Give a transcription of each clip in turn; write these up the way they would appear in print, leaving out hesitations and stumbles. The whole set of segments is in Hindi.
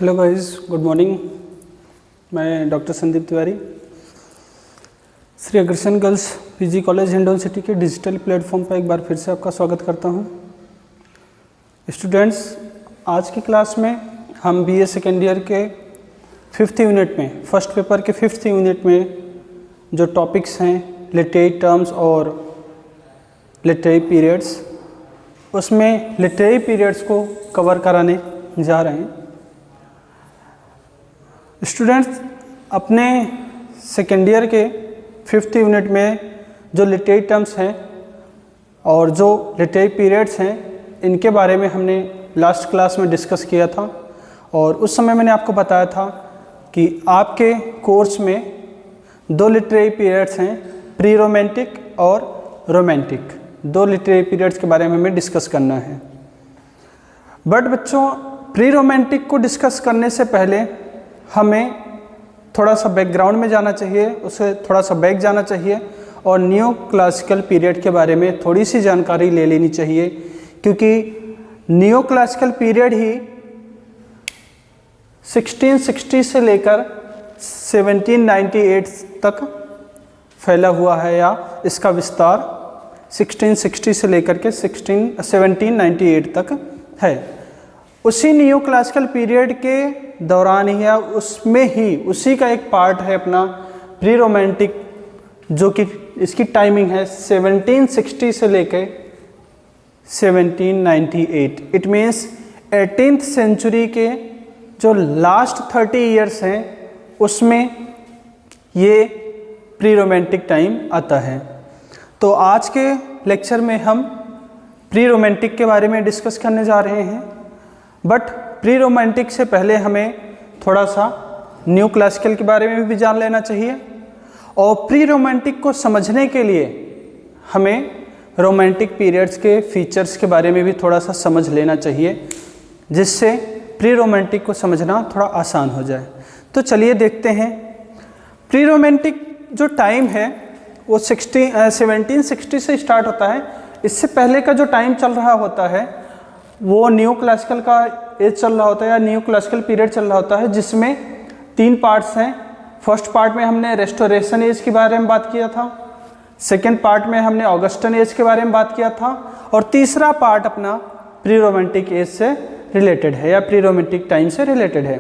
Hello guys, good morning. मैं doctor Sandeep Tiwari Shri Agrasen girls PG college Hindaun city के डिजिटल प्लेटफॉर्म पर एक बार फिर से आपका स्वागत करता हूं। स्टूडेंट्स, आज की क्लास में हम बीए सेकेंड ईयर के 5th यूनिट में, फर्स्ट पेपर के 5th यूनिट में जो टॉपिक्स हैं लिटरेरी टर्म्स और लिटरेरी पीरियड्स, उसमें लिटरेरी पीरियड्स को कवर कराने जा रहे हैं। स्टूडेंट्स, अपने सेकेंड ईयर के 5th यूनिट में जो लिटरेरी टर्म्स हैं और जो लिटरेरी पीरियड्स हैं, इनके बारे में हमने लास्ट क्लास में डिस्कस किया था और उस समय मैंने आपको बताया था कि आपके कोर्स में दो लिटरेरी पीरियड्स हैं, प्री रोमांटिक और रोमांटिक। दो लिटरेरी पीरियड्स के बारे में हमें डिस्कस करना है। बट बच्चों, प्री रोमांटिक को डिस्कस करने से पहले हमें थोड़ा सा बैकग्राउंड में जाना चाहिए, उसे थोड़ा सा बैक जाना चाहिए और न्यू क्लासिकल पीरियड के बारे में थोड़ी सी जानकारी ले लेनी चाहिए, क्योंकि न्यू क्लासिकल पीरियड ही 1660 से लेकर 1798 तक फैला हुआ है, या इसका विस्तार 1660 से लेकर के 1798 तक है। उसी न्यू क्लासिकल पीरियड के दौरान ही, या उसमें ही उसी का एक पार्ट है अपना प्री रोमांटिक, जो कि इसकी टाइमिंग है 1760 से लेकर 1798। इट मीन्स 18th सेंचुरी के जो लास्ट 30 ईयर्स हैं उसमें ये प्री रोमांटिक टाइम आता है। तो आज के लेक्चर में हम प्री रोमांटिक के बारे में डिस्कस करने जा रहे हैं। बट प्री रोमांटिक से पहले हमें थोड़ा सा न्यू क्लासिकल के बारे में भी जान लेना चाहिए, और प्री रोमांटिक को समझने के लिए हमें रोमांटिक पीरियड्स के फीचर्स के बारे में भी थोड़ा सा समझ लेना चाहिए, जिससे प्री रोमांटिक को समझना थोड़ा आसान हो जाए। तो चलिए देखते हैं। प्री रोमांटिक जो टाइम है वो 1760 से स्टार्ट होता है। इससे पहले का जो टाइम चल रहा होता है वो न्यू क्लासिकल का एज चल रहा होता है, या न्यू क्लासिकल पीरियड चल रहा होता है, जिसमें 3 पार्ट्स हैं। फर्स्ट पार्ट में हमने रेस्टोरेशन एज के बारे में बात किया था, सेकेंड पार्ट में हमने ऑगस्टन एज के बारे में बात किया था, और तीसरा पार्ट अपना प्री रोमांटिक एज से रिलेटेड है, या प्री रोमांटिक टाइम से रिलेटेड है।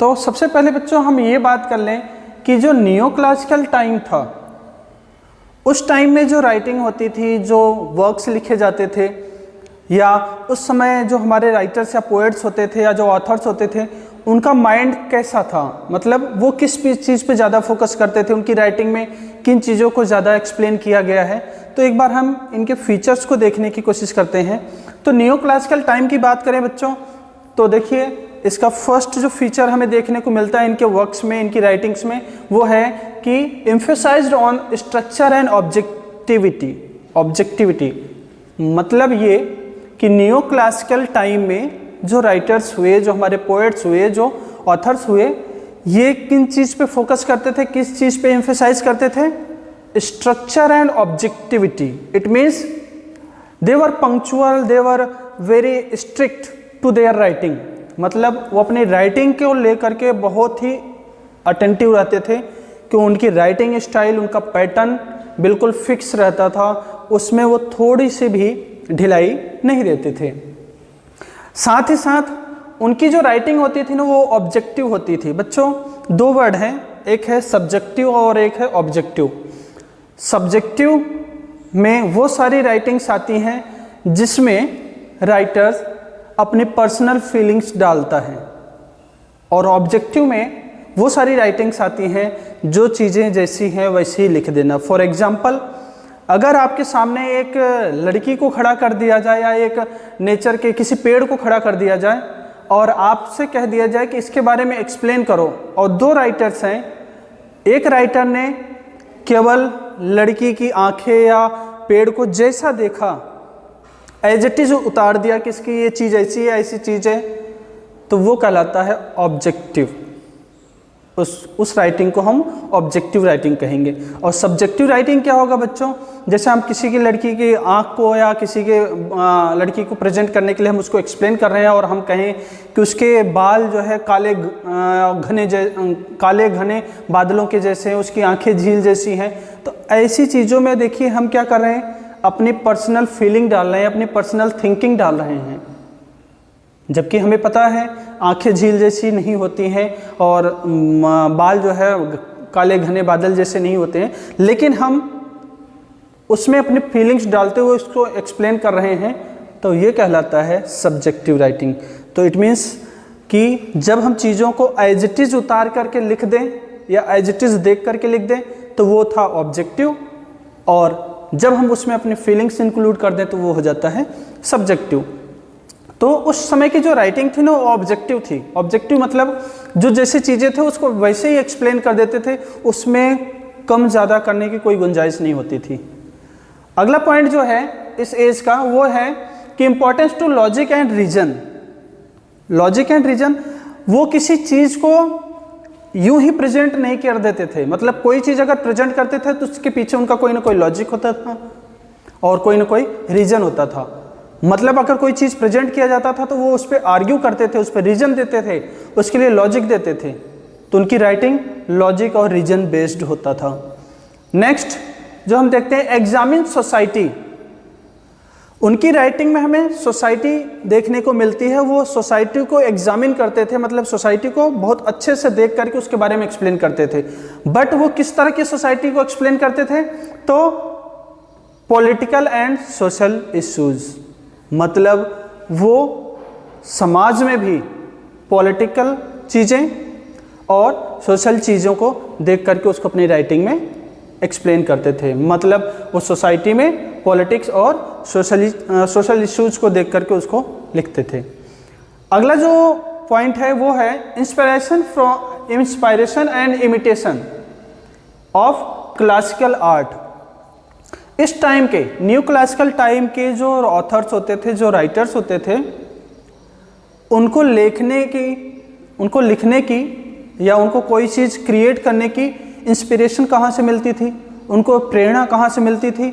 तो सबसे पहले बच्चों हम ये बात कर लें कि जो न्यू क्लासिकल टाइम था, उस टाइम में जो राइटिंग होती थी, जो वर्क्स लिखे जाते थे, या उस समय जो हमारे राइटर्स या पोएट्स होते थे या जो ऑथर्स होते थे, उनका माइंड कैसा था, मतलब वो किस चीज़ पे ज़्यादा फोकस करते थे, उनकी राइटिंग में किन चीज़ों को ज़्यादा एक्सप्लेन किया गया है। तो एक बार हम इनके फीचर्स को देखने की कोशिश करते हैं। तो न्यू क्लासिकल टाइम की बात करें बच्चों, तो देखिए इसका फर्स्ट जो फीचर हमें देखने को मिलता है इनके वर्क्स में, इनकी राइटिंग्स में, वो है कि emphasised on structure and objectivity. मतलब ये कि न्यू क्लासिकल टाइम में जो राइटर्स हुए, जो हमारे पोएट्स हुए, जो ऑथर्स हुए, ये किन चीज़ पे फोकस करते थे, किस चीज़ पे एम्फेसाइज करते थे? Structure and objectivity. It means they were punctual, they were very strict to their writing. मतलब वो अपनी राइटिंग को लेकर के बहुत ही अटेंटिव रहते थे कि उनकी राइटिंग स्टाइल, उनका पैटर्न बिल्कुल फिक्स रहता था, उसमें वो थोड़ी सी भी ढिलाई नहीं देते थे। साथ ही साथ उनकी जो राइटिंग होती थी ना, वो ऑब्जेक्टिव होती थी। बच्चों, 2 वर्ड हैं, एक है सब्जेक्टिव और एक है ऑब्जेक्टिव। सब्जेक्टिव में वो सारी राइटिंग्स आती हैं जिसमें राइटर्स अपनी पर्सनल फीलिंग्स डालता है, और ऑब्जेक्टिव में वो सारी राइटिंग्स आती हैं जो चीज़ें जैसी हैं वैसी ही लिख देना। फॉर एग्जाम्पल, अगर आपके सामने एक लड़की को खड़ा कर दिया जाए, या एक नेचर के किसी पेड़ को खड़ा कर दिया जाए और आपसे कह दिया जाए कि इसके बारे में एक्सप्लेन करो, और 2 राइटर्स हैं, एक राइटर ने केवल लड़की की आंखें या पेड़ को जैसा देखा एज इट इज उतार दिया कि इसकी ये चीज़ ऐसी है, ऐसी चीज़ है, तो वो कहलाता है ऑब्जेक्टिव। उस राइटिंग को हम ऑब्जेक्टिव राइटिंग कहेंगे। और सब्जेक्टिव राइटिंग क्या होगा बच्चों, जैसे हम किसी की लड़की की आँख को या किसी के लड़की को प्रेजेंट करने के लिए हम उसको एक्सप्लेन कर रहे हैं और हम कहें कि उसके बाल जो है काले घने बादलों के जैसे हैं, उसकी आंखें झील जैसी हैं, तो ऐसी चीज़ों में देखिए हम क्या कर रहे हैं, अपनी पर्सनल फीलिंग डाल रहे हैं, अपनी पर्सनल थिंकिंग डाल रहे हैं। जबकि हमें पता है आंखें झील जैसी नहीं होती हैं और बाल जो है काले घने बादल जैसे नहीं होते हैं, लेकिन हम उसमें अपनी फीलिंग्स डालते हुए उसको एक्सप्लेन कर रहे हैं, तो ये कहलाता है सब्जेक्टिव राइटिंग। तो इट मीन्स कि जब हम चीज़ों को एज इट इज़ उतार करके लिख दें या एज इट इज़ देख करके लिख दें तो वो था ऑब्जेक्टिव, और जब हम उसमें अपनी फीलिंग्स इंक्लूड कर दें तो वो हो जाता है सब्जेक्टिव। तो उस समय की जो राइटिंग थी ना वो ऑब्जेक्टिव थी। ऑब्जेक्टिव मतलब जो जैसी चीज़ें थे उसको वैसे ही एक्सप्लेन कर देते थे, उसमें कम ज़्यादा करने की कोई गुंजाइश नहीं होती थी। अगला पॉइंट जो है इस एज का वो है कि importance to logic and reason. Logic and reason, वो किसी चीज़ को यूं ही प्रेजेंट नहीं कर देते थे, मतलब कोई चीज़ अगर प्रेजेंट करते थे तो उसके पीछे उनका कोई ना कोई लॉजिक होता था और कोई ना कोई रीजन होता था। मतलब अगर कोई चीज़ प्रेजेंट किया जाता था तो वो उस पर आर्ग्यू करते थे, उस पर रीजन देते थे, उसके लिए लॉजिक देते थे, तो उनकी राइटिंग लॉजिक और रीजन बेस्ड होता था। नेक्स्ट जो हम देखते हैं एग्जामिन सोसाइटी, उनकी राइटिंग में हमें सोसाइटी देखने को मिलती है। वो सोसाइटी को एग्जामिन करते थे, मतलब सोसाइटी को बहुत अच्छे से देख करके उसके बारे में एक्सप्लेन करते थे। बट वो किस तरह की सोसाइटी को एक्सप्लेन करते थे, तो पॉलिटिकल एंड सोशल इश्यूज, मतलब वो समाज में भी पॉलिटिकल चीज़ें और सोशल चीज़ों को देख करके उसको अपनी राइटिंग में एक्सप्लेन करते थे। मतलब वो सोसाइटी में पॉलिटिक्स और सोशल इश्यूज को देख करके उसको लिखते थे। अगला जो पॉइंट है वो है inspiration and imitation of classical art. इस टाइम के न्यू क्लासिकल टाइम के जो ऑथर्स होते थे, जो राइटर्स होते थे, उनको लिखने की या उनको कोई चीज़ क्रिएट करने की इंस्पिरेशन कहाँ से मिलती थी, उनको प्रेरणा कहाँ से मिलती थी,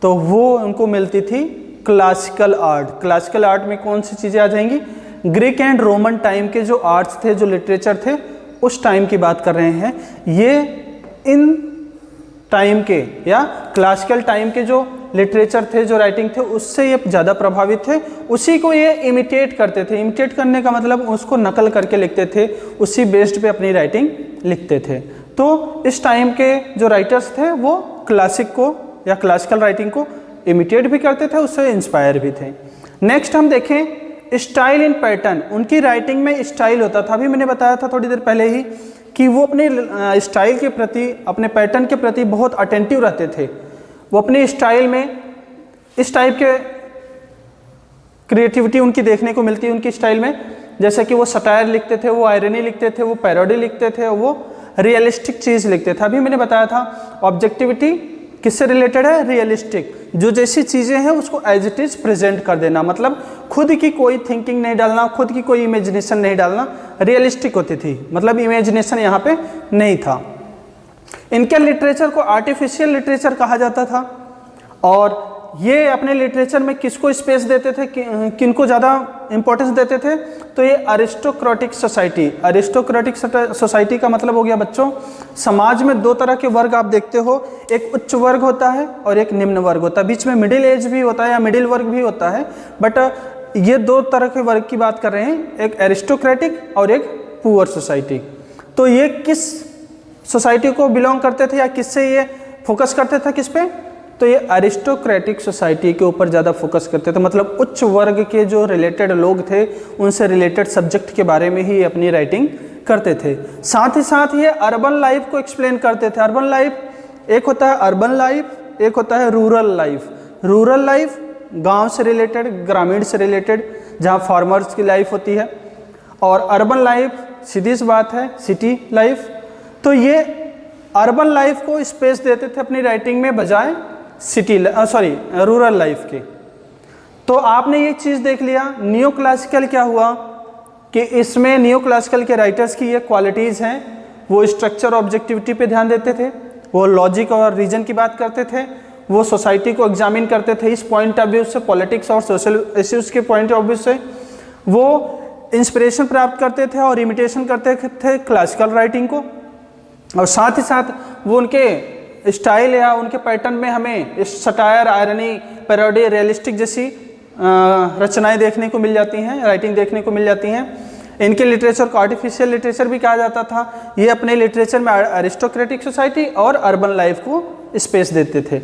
तो वो उनको मिलती थी क्लासिकल आर्ट। क्लासिकल आर्ट में कौन सी चीज़ें आ जाएंगी, ग्रीक एंड रोमन टाइम के जो आर्ट्स थे, जो लिटरेचर थे, उस टाइम की बात कर रहे हैं। ये इन टाइम के या क्लासिकल टाइम के जो लिटरेचर थे, जो राइटिंग थे, उससे ये ज़्यादा प्रभावित थे, उसी को ये इमिटेट करते थे। इमिटेट करने का मतलब उसको नकल करके लिखते थे, उसी बेस्ड पे अपनी राइटिंग लिखते थे। तो इस टाइम के जो राइटर्स थे वो क्लासिक को या क्लासिकल राइटिंग को इमिटेट भी करते थे, उससे इंस्पायर भी थे। नेक्स्ट हम देखें स्टाइल इन पैटर्न। उनकी राइटिंग में स्टाइल होता था, अभी मैंने बताया था थोड़ी देर पहले ही कि वो अपने स्टाइल के प्रति, अपने पैटर्न के प्रति बहुत अटेंटिव रहते थे। वो अपने स्टाइल में इस टाइप के क्रिएटिविटी उनकी देखने को मिलती है उनकी स्टाइल में, जैसे कि वो सटायर लिखते थे, वो आयरनी लिखते थे, वो पैरोडी लिखते थे, वो रियलिस्टिक चीज़ लिखते थे। अभी मैंने बताया था ऑब्जेक्टिविटी किससे रिलेटेड है, रियलिस्टिक, जो जैसी चीज़ें हैं उसको एज इट इज़ प्रेजेंट कर देना, मतलब खुद की कोई थिंकिंग नहीं डालना, खुद की कोई इमेजिनेशन नहीं डालना, रियलिस्टिक होती थी, मतलब इमेजिनेशन यहाँ पे नहीं था। इनके लिटरेचर को आर्टिफिशियल लिटरेचर कहा जाता था, और ये अपने लिटरेचर में किसको स्पेस देते थे, किनको ज़्यादा इंपॉर्टेंस देते थे, तो ये अरिस्टोक्रेटिक सोसाइटी। अरिस्टोक्रेटिक सोसाइटी का मतलब हो गया बच्चों, समाज में दो तरह के वर्ग आप देखते हो, एक उच्च वर्ग होता है और एक निम्न वर्ग होता है, बीच में मिडिल एज भी होता है या मिडिल वर्ग भी होता है, बट ये दो तरह के वर्ग की बात कर रहे हैं, एक एरिस्टोक्रेटिक और एक पुअर सोसाइटी। तो ये किस सोसाइटी को बिलोंग करते थे या किससे ये फोकस करते थे, किस पे, तो ये अरिस्टोक्रेटिक सोसाइटी के ऊपर ज़्यादा फोकस करते थे, मतलब उच्च वर्ग के जो रिलेटेड लोग थे उनसे रिलेटेड सब्जेक्ट के बारे में ही अपनी राइटिंग करते थे। साथ ही साथ ये अर्बन लाइफ को एक्सप्लेन करते थे। अर्बन लाइफ, एक होता है अर्बन लाइफ, एक होता है रूरल लाइफ। रूरल लाइफ गांव से रिलेटेड, ग्रामीण से रिलेटेड, जहां फार्मर्स की लाइफ होती है, और अर्बन लाइफ सीधी सी बात है सिटी लाइफ। तो ये अर्बन लाइफ को स्पेस देते थे अपनी राइटिंग में बजाय रूरल लाइफ के। तो आपने ये चीज़ देख लिया। न्यू क्लासिकल क्या हुआ, कि इसमें नियो क्लासिकल के राइटर्स की ये क्वालिटीज़ हैं, वो स्ट्रक्चर ऑब्जेक्टिविटी पे ध्यान देते थे, वो लॉजिक और रीजन की बात करते थे, वो सोसाइटी को एग्जामिन करते थे इस पॉइंट ऑफ व्यू से, पॉलिटिक्स और सोशल इश्यूज़ के पॉइंट ऑफ व्यू से, वो इंस्पिरेशन प्राप्त करते थे और इमिटेशन करते थे क्लासिकल राइटिंग को, और साथ ही साथ वो उनके स्टाइल या उनके पैटर्न में हमें सटायर, आयरनी, पैरोडी, रियलिस्टिक जैसी रचनाएं देखने को मिल जाती हैं, राइटिंग देखने को मिल जाती हैं। इनके लिटरेचर को आर्टिफिशियल लिटरेचर भी कहा जाता था। ये अपने लिटरेचर में अरिस्टोक्रेटिक सोसाइटी और अर्बन लाइफ को स्पेस देते थे।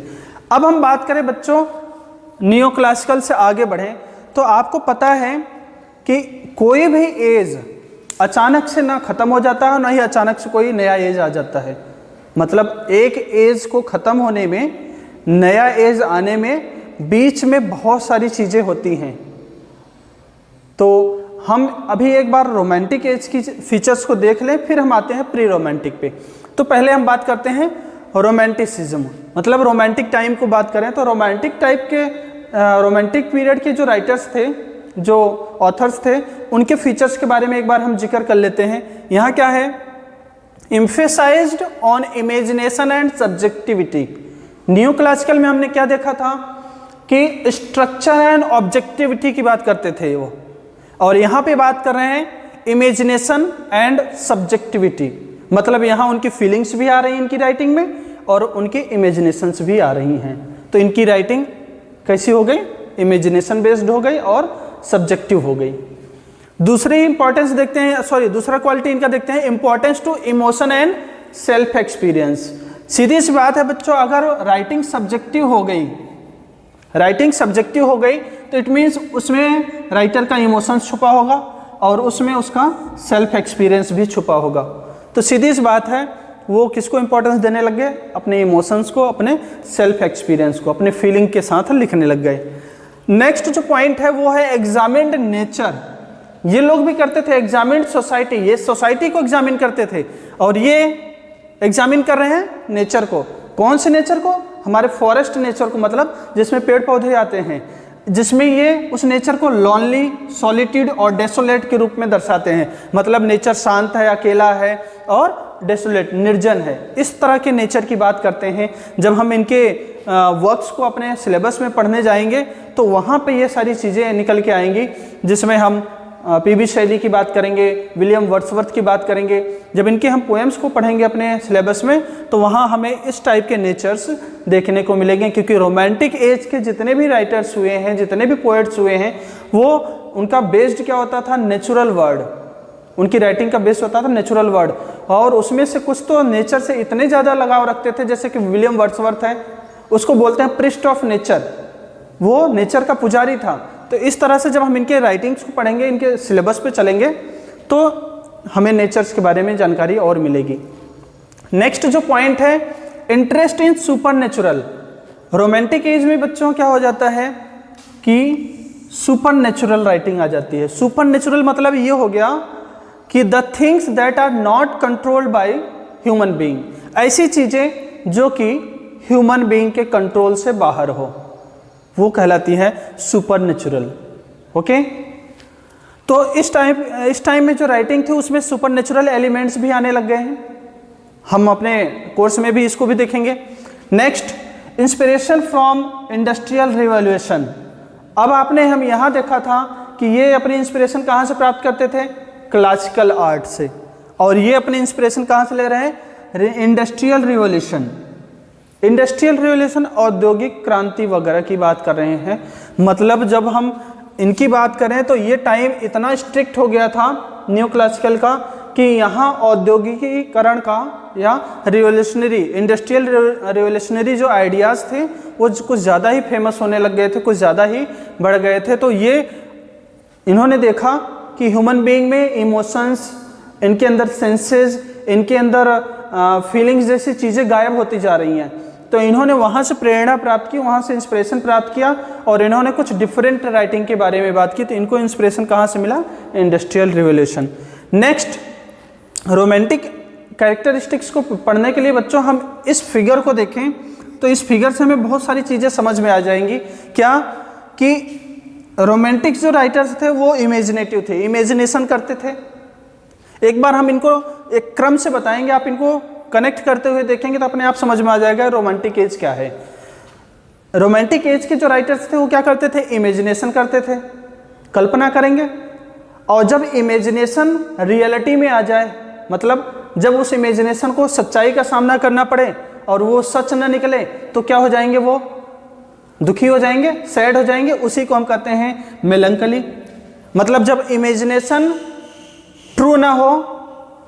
अब हम बात करें बच्चों नियो क्लासिकल से आगे बढ़ें तो आपको पता है कि कोई भी एज अचानक से ना ख़त्म हो जाता है, ना ही अचानक से कोई नया एज आ जाता है। मतलब एक एज को ख़त्म होने में, नया एज आने में बीच में बहुत सारी चीज़ें होती हैं। तो हम अभी एक बार रोमांटिक एज की फीचर्स को देख लें, फिर हम आते हैं प्री रोमांटिक पे। तो पहले हम बात करते हैं रोमांटिसिज्म, मतलब रोमांटिक टाइम को बात करें तो रोमांटिक टाइप के रोमांटिक पीरियड के जो राइटर्स थे, जो ऑथर्स थे, उनके फीचर्स के बारे में एक बार हम जिक्र कर लेते हैं। यहाँ क्या है, emphasised on imagination and subjectivity. New classical में हमने क्या देखा था कि स्ट्रक्चर एंड ऑब्जेक्टिविटी की बात करते थे वो, और यहाँ पे बात कर रहे हैं इमेजिनेशन एंड सब्जेक्टिविटी। मतलब यहाँ उनकी फीलिंग्स भी आ रही हैं इनकी राइटिंग में और उनकी इमेजिनेशंस भी आ रही हैं। तो इनकी राइटिंग कैसी हो गई, इमेजिनेशन बेस्ड हो गई और सब्जेक्टिव हो गई। दूसरी इंपॉर्टेंस देखते हैं, सॉरी दूसरा क्वालिटी इनका देखते हैं, importance to emotion and self experience. सीधी सी बात है बच्चों, अगर राइटिंग सब्जेक्टिव हो गई, राइटिंग सब्जेक्टिव हो गई तो इट मीन्स उसमें राइटर का इमोशंस छुपा होगा और उसमें उसका सेल्फ एक्सपीरियंस भी छुपा होगा। तो सीधी सी बात है, वो किसको इंपॉर्टेंस देने लग गए, अपने इमोशंस को, अपने सेल्फ एक्सपीरियंस को, अपने फीलिंग के साथ लिखने लग गए। नेक्स्ट जो पॉइंट है वो है एग्जामिन्ड नेचर। ये लोग भी करते थे एग्जामिन्ड सोसाइटी, ये सोसाइटी को एग्जामिन करते थे और ये एग्जामिन कर रहे हैं नेचर को। कौन से नेचर को, हमारे फॉरेस्ट नेचर को, मतलब जिसमें पेड़ पौधे आते हैं, जिसमें ये उस नेचर को लॉनली, सॉलिट्यूड और डेसोलेट के रूप में दर्शाते हैं। मतलब नेचर शांत है, अकेला है और डेसोलेट, निर्जन है, इस तरह के नेचर की बात करते हैं। जब हम इनके वर्क्स को अपने सिलेबस में पढ़ने जाएंगे तो वहाँ पे ये सारी चीज़ें निकल के आएंगी, जिसमें हम पीबी शैली की बात करेंगे, विलियम वर्ड्सवर्थ की बात करेंगे। जब इनके हम पोएम्स को पढ़ेंगे अपने सिलेबस में तो वहाँ हमें इस टाइप के नेचर्स देखने को मिलेंगे, क्योंकि रोमांटिक एज के जितने भी राइटर्स हुए हैं, जितने भी पोएट्स हुए हैं, वो उनका बेस्ड क्या होता था, नेचुरल वर्ड। उनकी राइटिंग का बेस होता था नेचुरल वर्ड, और उसमें से कुछ तो नेचर से इतने ज़्यादा लगाव रखते थे, जैसे कि विलियम वर्ड्सवर्थ है, उसको बोलते हैं प्रिस्ट ऑफ नेचर, वो नेचर का पुजारी था। तो इस तरह से जब हम इनके राइटिंग्स को पढ़ेंगे, इनके सिलेबस पे चलेंगे, तो हमें नेचर्स के बारे में जानकारी और मिलेगी। नेक्स्ट जो पॉइंट है, interest in super natural. Romantic as में बच्चों क्या हो जाता है कि सुपर नेचुरल राइटिंग आ जाती है। सुपर नेचुरल मतलब ये हो गया कि the things that are not controlled by human being, ऐसी चीज़ें जो कि ह्यूमन बीइंग के कंट्रोल से बाहर हो, वो कहलाती है सुपर नेचुरल। ओके, तो इस टाइम में जो राइटिंग थी उसमें सुपर नेचुरल एलिमेंट्स भी आने लग गए हैं। हम अपने कोर्स में भी इसको भी देखेंगे। Next, inspiration from industrial revolution. अब हम यहाँ देखा था कि ये अपनी इंस्पिरेशन कहाँ से प्राप्त करते थे, क्लासिकल आर्ट से, और ये अपनी इंस्पिरेशन कहाँ से ले रहे हैं, इंडस्ट्रियल रिवॉल्यूशन। इंडस्ट्रियल रिवॉल्यूशन, औद्योगिक क्रांति वगैरह की बात कर रहे हैं। मतलब जब हम इनकी बात करें तो ये टाइम इतना स्ट्रिक्ट हो गया था न्यू क्लासिकल का कि यहाँ औद्योगिकीकरण का या रिवोल्यूशनरी, इंडस्ट्रियल रिवोल्यूशनरी जो आइडियाज़ थे वो कुछ ज़्यादा ही फेमस होने लग गए थे, कुछ ज़्यादा ही बढ़ गए थे। तो ये इन्होंने देखा कि ह्यूमन बीइंग में इमोशंस, इनके अंदर सेंसेस, इनके अंदर फीलिंग्स जैसी चीज़ें गायब होती जा रही हैं। तो इन्होंने वहाँ से प्रेरणा प्राप्त की, वहाँ से इंस्पिरेशन प्राप्त किया और इन्होंने कुछ डिफरेंट राइटिंग के बारे में बात की। तो इनको इंस्पिरेशन कहाँ से मिला, industrial revolution. Next, romantic characteristics को पढ़ने के लिए बच्चों हम इस फिगर को देखें तो इस फिगर से हमें बहुत सारी चीज़ें समझ में आ जाएंगी। क्या कि रोमांटिक जो राइटर्स थे वो इमेजिनेटिव थे, इमेजिनेशन करते थे। एक बार हम इनको एक क्रम से बताएंगे, आप इनको कनेक्ट करते हुए देखेंगे तो अपने आप समझ में आ जाएगा रोमांटिक एज क्या है। रोमांटिक एज के जो राइटर्स थे वो क्या करते थे, इमेजिनेशन करते थे, कल्पना करेंगे, और जब इमेजिनेशन रियलिटी में आ जाए, मतलब जब उस इमेजिनेशन को सच्चाई का सामना करना पड़े और वो सच न निकले, तो क्या हो जाएंगे, वो दुखी हो जाएंगे, सैड हो जाएंगे। उसी को हम कहते हैं मेलंकली। मतलब जब इमेजिनेशन ट्रू ना हो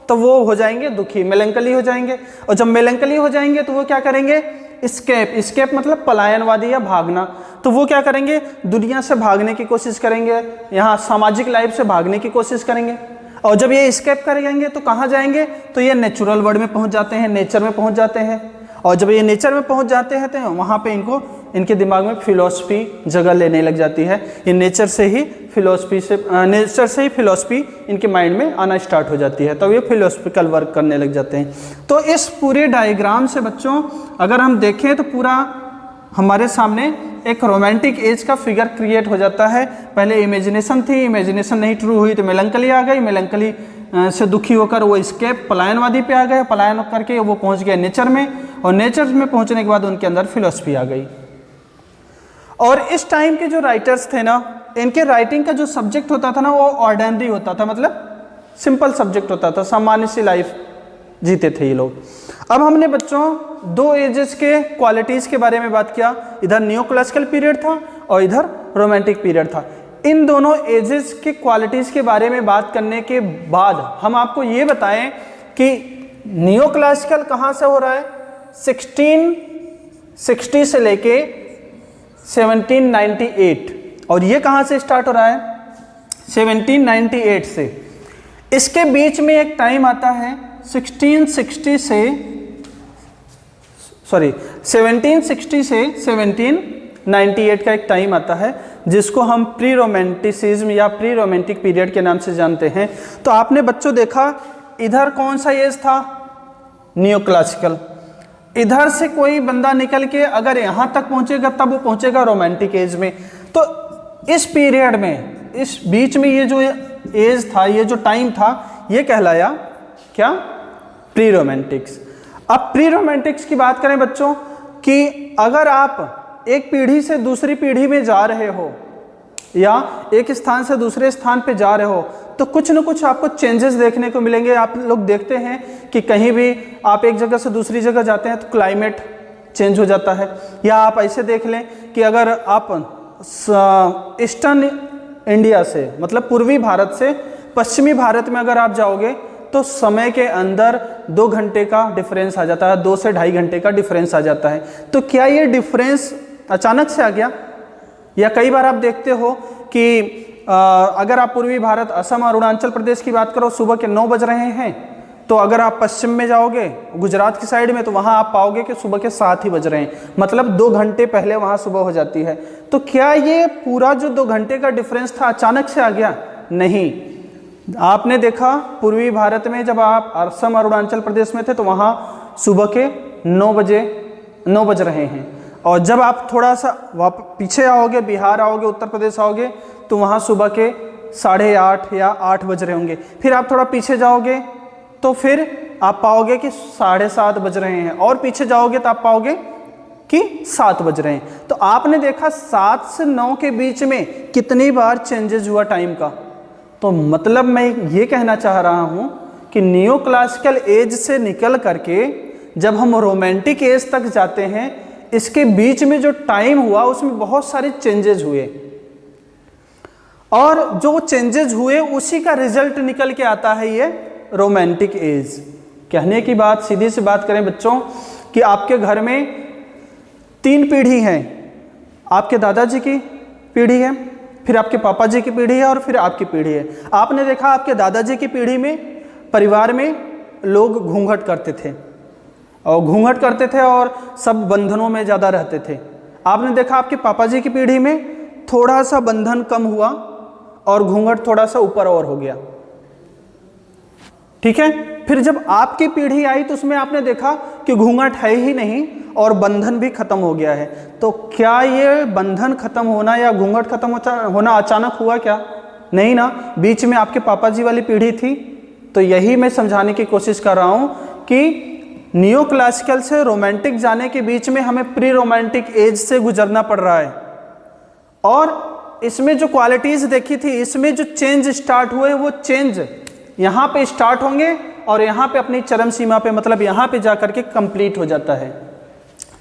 तो वो हो जाएंगे दुखी, मेलंकली हो जाएंगे। और जब मेलंकली हो जाएंगे तो वो क्या करेंगे, स्केप मतलब पलायनवादी या भागना। तो वो क्या करेंगे, दुनिया से भागने की कोशिश करेंगे, यहाँ सामाजिक लाइफ से भागने की कोशिश करेंगे। और जब ये स्केप करेंगे तो कहाँ जाएंगे, तो ये नेचुरल वर्ल्ड में पहुँच जाते हैं, नेचर में पहुँच जाते हैं। और जब ये नेचर में पहुँच जाते हैं तो वहाँ पे इनके दिमाग में फिलॉसफी जगह लेने लग जाती है। ये नेचर से ही फिलॉसफी इनके माइंड में आना स्टार्ट हो जाती है, तो ये फिलोसफिकल वर्क करने लग जाते हैं। तो इस पूरे डायग्राम से बच्चों अगर हम देखें तो पूरा हमारे सामने एक रोमांटिक एज का फिगर क्रिएट हो जाता है। पहले इमेजिनेशन थी, इमेजिनेशन नहीं ट्रू हुई तो मेलंकली आ गई, मेलंकली से दुखी होकर वो स्केप पलायनवादी पे आ गए, पलायन करके वो पहुंच गए नेचर में, और नेचर में पहुंचने के बाद उनके अंदर फिलॉसफी आ गई। और इस टाइम के जो राइटर्स थे ना, इनके राइटिंग का जो सब्जेक्ट होता था ना वो ऑर्डिनरी होता था, मतलब सिंपल सब्जेक्ट होता था, सामान्य सी लाइफ जीते थे ये लोग। अब हमने बच्चों दो एजेस के क्वालिटीज के बारे में बात किया, इधर न्यू क्लासिकल पीरियड था और इधर रोमांटिक पीरियड था। इन दोनों एजेस के क्वालिटीज के बारे में बात करने के बाद हम आपको ये बताएं कि न्यू क्लासिकल कहाँ से हो रहा है, 1660 से लेके 1798, और ये कहाँ से स्टार्ट हो रहा है, 1798 से। इसके बीच में एक टाइम आता है 1760 से 1798 का एक टाइम आता है जिसको हम प्री रोमांटिसिज्म या प्री रोमांटिक पीरियड के नाम से जानते हैं। तो आपने बच्चों देखा इधर कौन सा एज था, न्यू क्लासिकल। इधर से कोई बंदा निकल के अगर यहाँ तक पहुँचेगा तब वो पहुँचेगा रोमांटिक एज में। तो इस पीरियड में, इस बीच में ये जो एज था, ये जो टाइम था, ये कहलाया क्या, प्री रोमांटिक्स। अब प्री रोमांटिक्स की बात करें बच्चों कि अगर आप एक पीढ़ी से दूसरी पीढ़ी में जा रहे हो या एक स्थान से दूसरे स्थान पे जा रहे हो तो कुछ न कुछ आपको चेंजेस देखने को मिलेंगे। आप लोग देखते हैं कि कहीं भी आप एक जगह से दूसरी जगह जाते हैं तो क्लाइमेट चेंज हो जाता है। या आप ऐसे देख लें कि अगर आप ईस्टर्न इंडिया से, मतलब पूर्वी भारत से पश्चिमी भारत में अगर आप जाओगे तो समय के अंदर 2 घंटे का डिफरेंस आ जाता है, 2 से 2.5 घंटे का डिफरेंस आ जाता है। तो क्या ये डिफरेंस अचानक से आ गया, या कई बार आप देखते हो कि अगर आप पूर्वी भारत, असम और अरुणाचल प्रदेश की बात करो, सुबह के 9 बज रहे हैं, तो अगर आप पश्चिम में जाओगे गुजरात की साइड में तो वहाँ आप पाओगे कि सुबह के 7 ही बज रहे हैं, मतलब 2 घंटे पहले वहाँ सुबह हो जाती है। तो क्या ये पूरा जो 2 घंटे का डिफरेंस था अचानक से आ गया? नहीं। आपने देखा पूर्वी भारत में जब आप असम और अरुणाचल प्रदेश में थे तो वहाँ सुबह के 9 बज रहे हैं, और जब आप थोड़ा सा पीछे आओगे, बिहार आओगे, उत्तर प्रदेश आओगे, तो वहाँ सुबह के 8:30 या 8 बज रहे होंगे। फिर आप थोड़ा पीछे जाओगे तो फिर आप पाओगे कि 7:30 बज रहे हैं, और पीछे जाओगे तो आप पाओगे कि 7 बज रहे हैं। तो आपने देखा 7 से 9 के बीच में कितनी बार चेंजेस हुआ टाइम का। तो मतलब मैं ये कहना चाह रहा हूँ कि न्यू क्लासिकल एज से निकल करके जब हम रोमांटिक एज तक जाते हैं, इसके बीच में जो टाइम हुआ उसमें बहुत सारे चेंजेस हुए, और जो चेंजेस हुए उसी का रिजल्ट निकल के आता है ये रोमांटिक एज। कहने की बात, सीधी सी बात करें बच्चों कि आपके घर में 3 पीढ़ी हैं, आपके दादाजी की पीढ़ी है, फिर आपके पापा जी की पीढ़ी है, और फिर आपकी पीढ़ी है। आपने देखा आपके दादाजी की पीढ़ी में परिवार में लोग घूंघट करते थे और सब बंधनों में ज़्यादा रहते थे। आपने देखा आपके पापा जी की पीढ़ी में थोड़ा सा बंधन कम हुआ और घूंघट थोड़ा सा ऊपर और हो गया, ठीक है। फिर जब आपकी पीढ़ी आई तो उसमें आपने देखा कि घूंघट है ही नहीं और बंधन भी खत्म हो गया है। तो क्या ये बंधन खत्म होना या घूंघट खत्म होना अचानक हुआ क्या? नहीं ना, बीच में आपके पापा जी वाली पीढ़ी थी। तो यही मैं समझाने की कोशिश कर रहा हूँ कि नियो क्लासिकल से रोमांटिक जाने के बीच में हमें प्री रोमांटिक एज से गुजरना पड़ रहा है, और इसमें जो क्वालिटीज देखी थी, इसमें जो चेंज स्टार्ट हुए वो चेंज यहाँ पे स्टार्ट होंगे और यहाँ पे अपनी चरम सीमा पे, मतलब यहाँ पे जाकर के कंप्लीट हो जाता है।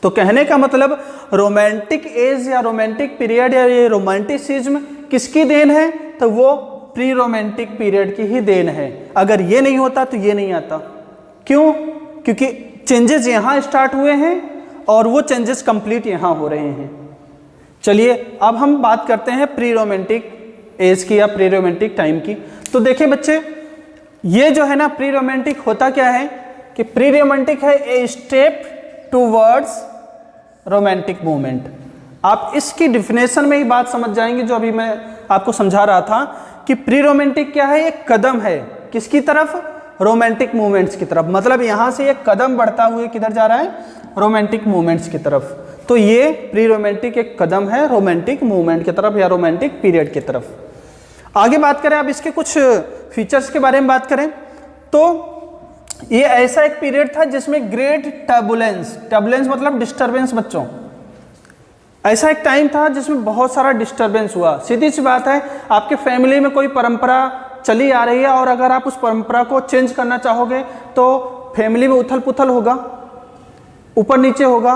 तो कहने का मतलब रोमांटिक एज या रोमांटिक पीरियड या ये रोमांटिसिज्म किसकी देन है? तो वो प्री रोमांटिक पीरियड की ही देन है। अगर ये नहीं होता तो ये नहीं आता। क्यों? क्योंकि चेंजेस यहाँ स्टार्ट हुए हैं और वो चेंजेस कंप्लीट यहाँ हो रहे हैं। चलिए अब हम बात करते हैं प्री रोमांटिक एज की या प्री रोमांटिक टाइम की। तो देखिए बच्चे, ये जो है ना प्री रोमांटिक होता क्या है कि प्री रोमांटिक है a step towards romantic movement. आप इसकी डिफिनेशन में ही बात समझ जाएंगे जो अभी मैं आपको समझा रहा था कि प्री रोमांटिक क्या है? एक कदम है किसकी तरफ? रोमांटिक मूवमेंट्स की तरफ। मतलब यहां से एक कदम बढ़ता हुए किधर जा रहा है? रोमांटिक मूवमेंट्स की तरफ। तो ये प्री रोमांटिक एक कदम है रोमांटिक मूवमेंट की तरफ या रोमांटिक पीरियड की तरफ। आगे बात करें, अब इसके कुछ फीचर्स के बारे में बात करें तो ये ऐसा एक पीरियड था जिसमें ग्रेट टर्बुलेंस, टर्बुलेंस मतलब डिस्टरबेंस बच्चों, ऐसा एक टाइम था जिसमें बहुत सारा डिस्टरबेंस हुआ। सीधी सी बात है, आपके फैमिली में कोई परंपरा चली आ रही है और अगर आप उस परंपरा को चेंज करना चाहोगे तो फैमिली में उथल पुथल होगा, ऊपर नीचे होगा।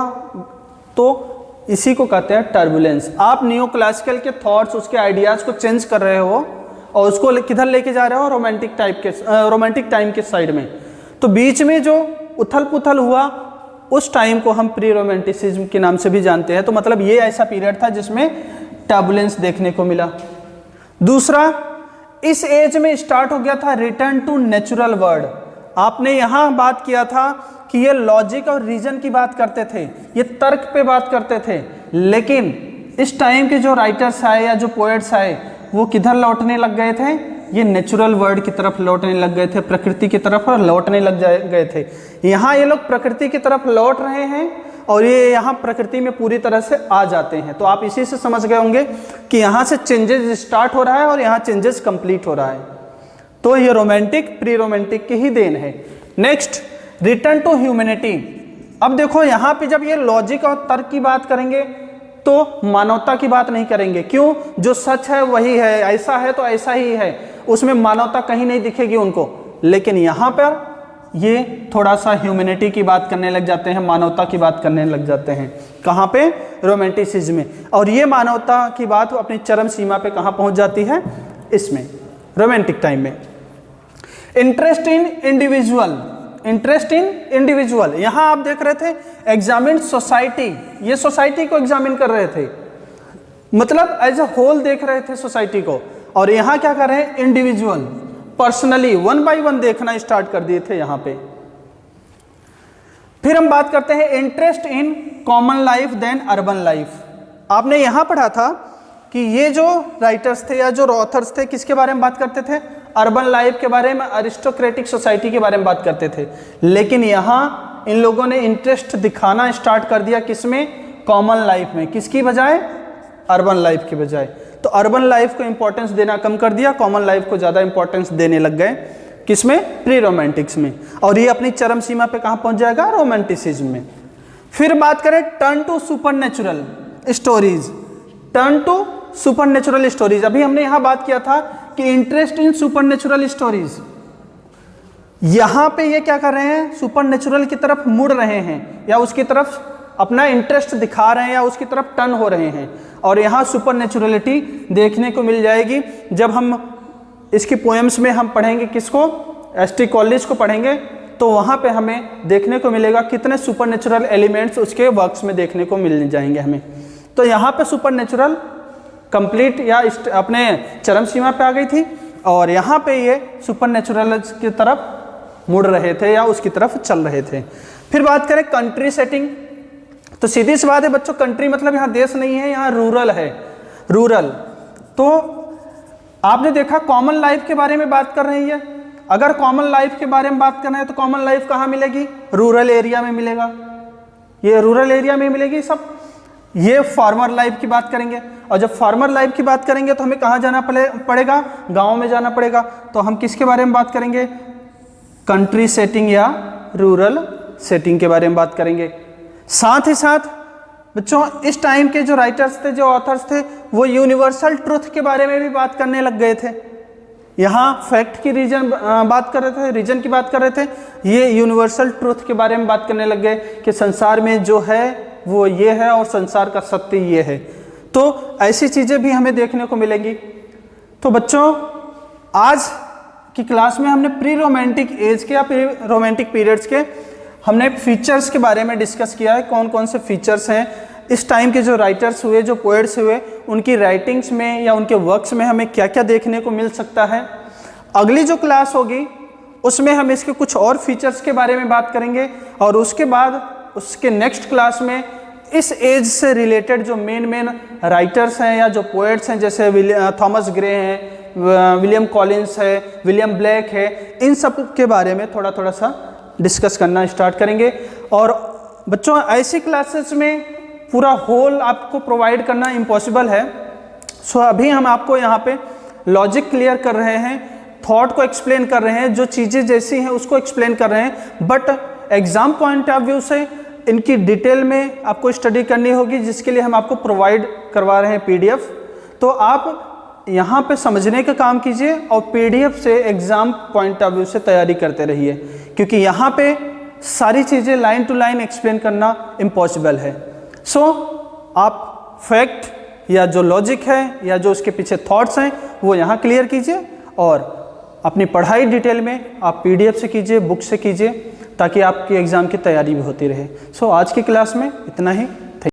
तो इसी को कहते हैं टर्बुलेंस। आप नियो क्लासिकल के थॉट्स, उसके आइडियाज को चेंज कर रहे हो और उसको किधर लेके जा रहे हो? रोमांटिक टाइम के साइड में। तो बीच में जो उथल पुथल हुआ उस टाइम को हम प्री रोमांटिसिज्म के नाम से भी जानते हैं। तो मतलब ये ऐसा पीरियड था जिसमें टर्बुलेंस देखने को मिला। दूसरा, इस एज में स्टार्ट हो गया था रिटर्न टू नेचुरल वर्ल्ड। आपने यहाँ बात किया था कि ये लॉजिक और रीजन की बात करते थे, ये तर्क पे बात करते थे, लेकिन इस टाइम के जो राइटर्स आए या जो पोएट्स आए वो किधर लौटने लग गए थे? ये नेचुरल वर्ल्ड की तरफ लौटने लग गए थे, प्रकृति की तरफ और लौटने लग गए थे। यहाँ ये लोग प्रकृति की तरफ लौट रहे हैं और ये यहाँ प्रकृति में पूरी तरह से आ जाते हैं। तो आप इसी से समझ गए होंगे कि यहाँ से चेंजेस स्टार्ट हो रहा है और यहाँ चेंजेस कंप्लीट हो रहा है। तो ये रोमांटिक प्री रोमांटिक की ही देन है। Next, return to humanity. अब देखो यहाँ पे जब ये लॉजिक और तर्क की बात करेंगे तो मानवता की बात नहीं करेंगे। क्यों? जो सच है वही है, ऐसा है तो ऐसा ही है, उसमें मानवता कहीं नहीं दिखेगी उनको। लेकिन यहाँ पर ये थोड़ा सा ह्यूमैनिटी की बात करने लग जाते हैं, मानवता की बात करने लग जाते हैं। कहाँ पे? रोमांटिसिज्म में। और ये मानवता की बात अपनी चरम सीमा पे कहाँ पहुँच जाती है? इसमें, रोमांटिक टाइम में। Interest in individual, interest in individual. यहाँ आप देख रहे थे एग्जामिन सोसाइटी, ये सोसाइटी को एग्जामिन कर रहे थे, मतलब एज ए होल देख रहे थे सोसाइटी को। और यहाँ क्या कर रहे हैं? Individual, personally, one by one देखना स्टार्ट कर दिए थे यहाँ पे। फिर हम बात करते हैं interest in common life then urban life. आपने यहाँ पढ़ा था कि ये जो राइटर्स थे या जो ऑथर्स थे किसके बारे में बात करते थे? अर्बन लाइफ के बारे में, अरिस्टोक्रेटिक सोसाइटी के बारे में बात करते थे। लेकिन यहाँ इन लोगों ने इंटरेस्ट दिखाना स्टार्ट कर दिया किसमें? कॉमन लाइफ में। किसकी बजाय? अर्बन लाइफ की बजाय। तो अर्बन लाइफ को इंपॉर्टेंस देना कम कर दिया, कॉमन लाइफ को ज़्यादा इंपॉर्टेंस देने लग गए। किसमें? प्री रोमांटिक्स में। और ये अपनी चरम सीमा पे कहाँ पहुँच जाएगा? रोमांटिसिज्म में। फिर बात करें turn to supernatural stories, turn to supernatural stories. अभी हमने यहाँ बात किया था कि इंटरेस्ट इन सुपरनेचुरल स्टोरीज, यहाँ पे ये क्या कर रहे हैं? सुपरनेचुरल की तरफ मुड़ रहे हैं या उसकी तरफ अपना इंटरेस्ट दिखा रहे हैं या उसकी तरफ टर्न हो रहे हैं। और यहाँ सुपरनेचुरलिटी देखने को मिल जाएगी जब हम इसकी पोएम्स में हम पढ़ेंगे किसको? एस.टी. कॉलेज को पढ़ेंगे, तो वहाँ पे हमें देखने को मिलेगा कितने सुपरनेचुरल एलिमेंट्स उसके वर्क्स में देखने को मिल जाएंगे हमें। तो यहाँ पे सुपरनेचुरल कंप्लीट या अपने चरम सीमा पे आ गई थी और यहाँ पे ये सुपरनेचुरल की तरफ मुड़ रहे थे या उसकी तरफ चल रहे थे। फिर बात करें कंट्री सेटिंग, तो सीधी सी बात है बच्चों, कंट्री मतलब यहाँ देश नहीं है, यहाँ रूरल है, रूरल। तो आपने देखा कॉमन लाइफ के बारे में बात कर रही है। अगर कॉमन लाइफ के बारे में बात करना है तो कॉमन लाइफ कहाँ मिलेगी? रूरल एरिया में मिलेगा, ये रूरल एरिया में मिलेगी सब। ये फार्मर लाइफ की बात करेंगे, और जब फार्मर लाइफ की बात करेंगे तो हमें कहाँ जाना पड़ेगा? गांव में जाना पड़ेगा। तो हम किसके बारे में बात करेंगे? कंट्री सेटिंग या रूरल सेटिंग के बारे में बात करेंगे। साथ ही साथ बच्चों इस टाइम के जो राइटर्स थे, जो ऑथर्स थे, वो यूनिवर्सल ट्रुथ के बारे में भी बात करने लग गए थे। यहाँ फैक्ट की रीजन बात कर रहे थे, रीजन की बात कर रहे थे, ये यूनिवर्सल ट्रुथ के बारे में बात करने लग गए कि संसार में जो है वो ये है और संसार का सत्य ये है। तो ऐसी चीज़ें भी हमें देखने को मिलेंगी। तो बच्चों आज की क्लास में हमने प्री रोमांटिक एज के या प्री रोमांटिक पीरियड्स के हमने फीचर्स के बारे में डिस्कस किया है, कौन कौन से फीचर्स हैं इस टाइम के जो राइटर्स हुए, जो पोएट्स हुए, उनकी राइटिंग्स में या उनके वर्क्स में हमें क्या क्या देखने को मिल सकता है। अगली जो क्लास होगी उसमें हम इसके कुछ और फीचर्स के बारे में बात करेंगे, और उसके बाद उसके नेक्स्ट क्लास में इस एज से रिलेटेड जो मेन राइटर्स हैं या जो पोएट्स हैं, जैसे थॉमस ग्रे हैं, विलियम कॉलिंस है, विलियम ब्लैक है, इन सब के बारे में थोड़ा थोड़ा सा डिस्कस करना स्टार्ट करेंगे। और बच्चों ऐसी क्लासेस में पूरा होल आपको प्रोवाइड करना इम्पॉसिबल है। सो अभी हम आपको यहाँ पे लॉजिक क्लियर कर रहे हैं, थॉट को एक्सप्लेन कर रहे हैं, जो चीज़ें जैसी हैं उसको एक्सप्लेन कर रहे हैं, but exam point of view से इनकी डिटेल में आपको स्टडी करनी होगी, जिसके लिए हम आपको प्रोवाइड करवा रहे हैं PDF। तो आप यहाँ पे समझने का काम कीजिए और PDF से एग्जाम पॉइंट ऑफ व्यू से तैयारी करते रहिए, क्योंकि यहाँ पे सारी चीज़ें लाइन टू लाइन एक्सप्लेन करना इम्पॉसिबल है। सो आप फैक्ट या जो लॉजिक है या जो उसके पीछे थॉट्स हैं वो यहाँ क्लियर कीजिए, और अपनी पढ़ाई डिटेल में आप PDF से कीजिए, बुक से कीजिए, ताकि आपकी एग्ज़ाम की तैयारी भी होती रहे। सो आज की क्लास में इतना ही।